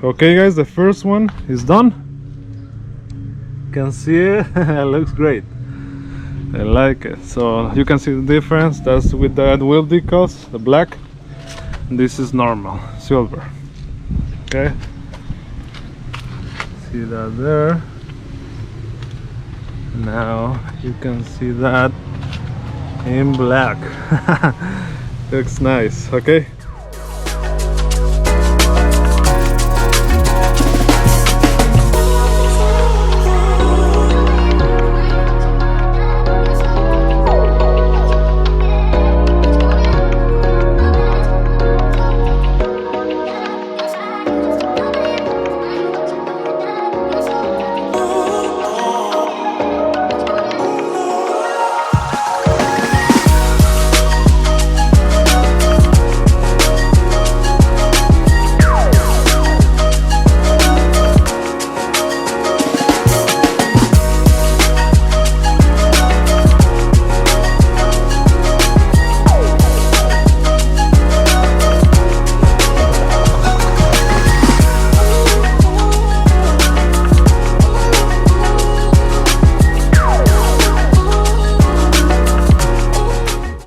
Okay guys, the first one is done. You can see it. It looks great. I like it. So you can see the difference. That's with the wheel decals, the black. This is normal silver. Okay, see that there. Now you can see that in black. Looks nice. Okay,